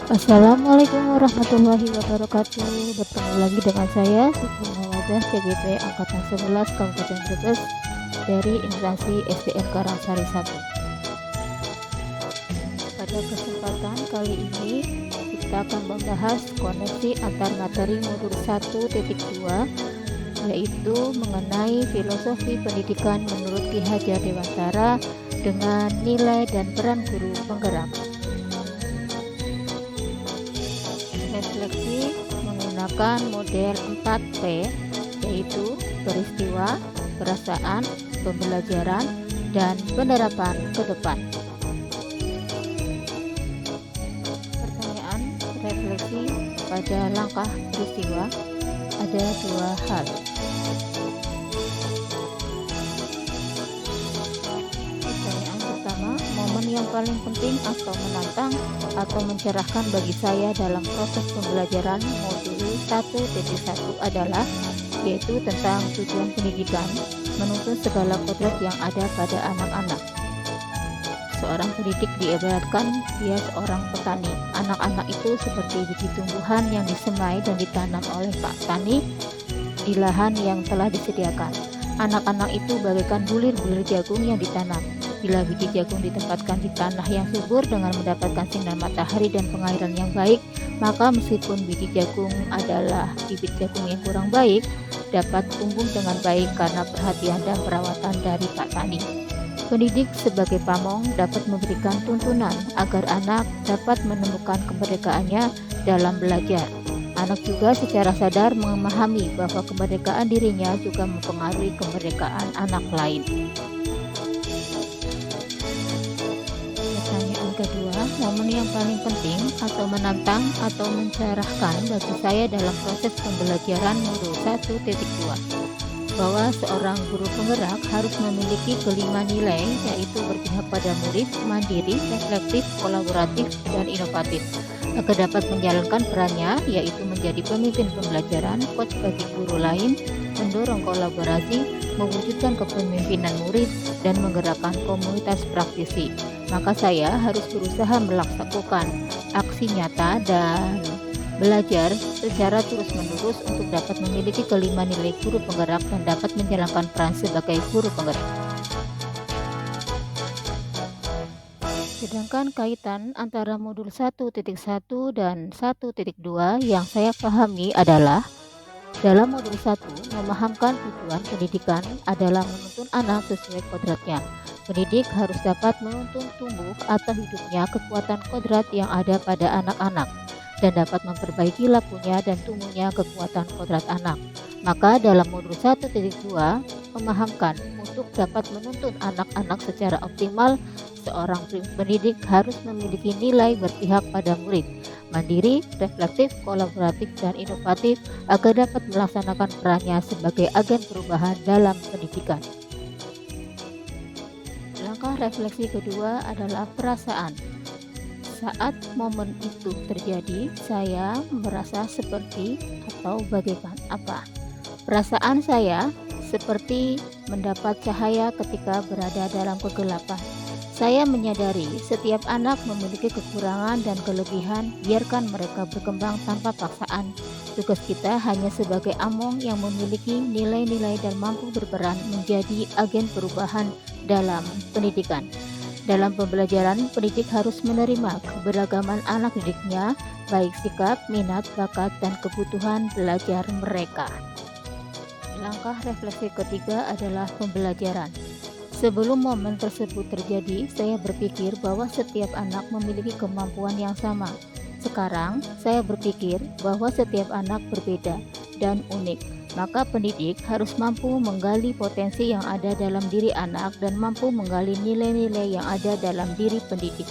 Assalamualaikum warahmatullahi wabarakatuh. Bertemu lagi dengan saya Siti Mawadah CGP Angkatan 11 Kabupaten Brebes dari instansi SDN Karangsari 1. Pada kesempatan kali ini kita akan membahas koneksi antar materi modul 1.2, yaitu mengenai filosofi pendidikan menurut Ki Hajar Dewantara dengan nilai dan peran guru penggerak. Refleksi menggunakan model 4P, yaitu peristiwa, perasaan, pembelajaran, dan penerapan ke depan. Pertanyaan refleksi pada langkah peristiwa ada dua hal. Pertanyaan pertama, momen yang paling penting atau menantang atau mencerahkan bagi saya dalam proses pembelajaran modul 1.1 adalah yaitu tentang tujuan pendidikan, menuntun segala kodrat yang ada pada anak-anak. Seorang pendidik diibaratkan dia seorang petani. Anak-anak itu seperti biji tumbuhan yang disemai dan ditanam oleh Pak Tani di lahan yang telah disediakan. Anak-anak itu bagaikan bulir-bulir jagung yang ditanam. Bila biji jagung ditempatkan di tanah yang subur dengan mendapatkan sinar matahari dan pengairan yang baik, maka meskipun biji jagung adalah bibit jagung yang kurang baik, dapat tumbuh dengan baik karena perhatian dan perawatan dari Pak Tani. Pendidik sebagai pamong dapat memberikan tuntunan agar anak dapat menemukan kemerdekaannya dalam belajar. Anak juga secara sadar memahami bahwa kemerdekaan dirinya juga mempengaruhi kemerdekaan anak lain. Pertanyaan kedua, momen yang paling penting atau menantang atau mencerahkan bagi saya dalam proses pembelajaran modul 1.2, bahwa seorang guru penggerak harus memiliki kelima nilai, yaitu berpihak pada murid, mandiri, reflektif, kolaboratif, dan inovatif. Agar dapat menjalankan perannya, yaitu menjadi pemimpin pembelajaran, coach bagi guru lain, mendorong kolaborasi, mewujudkan kepemimpinan murid, dan menggerakkan komunitas praktisi. Maka saya harus berusaha melakukan aksi nyata dan belajar secara terus-menerus untuk dapat memiliki kelima nilai guru penggerak dan dapat menjalankan peran sebagai guru penggerak. Sedangkan kaitan antara modul 1.1 dan 1.2 yang saya pahami adalah dalam modul 1, memahamkan tujuan pendidikan adalah menuntun anak sesuai kodratnya. Pendidik harus dapat menuntun tumbuh atau hidupnya kekuatan kodrat yang ada pada anak-anak dan dapat memperbaiki lakunya dan tumbuhnya kekuatan kodrat anak. Maka dalam modul 1.2 memahamkan untuk dapat menuntun anak-anak secara optimal, seorang pendidik harus memiliki nilai berpihak pada murid, mandiri, reflektif, kolaboratif, dan inovatif agar dapat melaksanakan perannya sebagai agen perubahan dalam pendidikan. Langkah refleksi kedua adalah perasaan. Saat momen itu terjadi, saya merasa seperti atau bagaimana apa? Perasaan saya seperti mendapat cahaya ketika berada dalam kegelapan. Saya menyadari setiap anak memiliki kekurangan dan kelebihan, biarkan mereka berkembang tanpa paksaan. Tugas kita hanya sebagai among yang memiliki nilai-nilai dan mampu berperan menjadi agen perubahan dalam pendidikan. Dalam pembelajaran, pendidik harus menerima keberagaman anak didiknya, baik sikap, minat, bakat, dan kebutuhan belajar mereka. Langkah refleksi ketiga adalah pembelajaran. Sebelum momen tersebut terjadi, saya berpikir bahwa setiap anak memiliki kemampuan yang sama. Sekarang, saya berpikir bahwa setiap anak berbeda dan unik. Maka pendidik harus mampu menggali potensi yang ada dalam diri anak dan mampu menggali nilai-nilai yang ada dalam diri pendidik.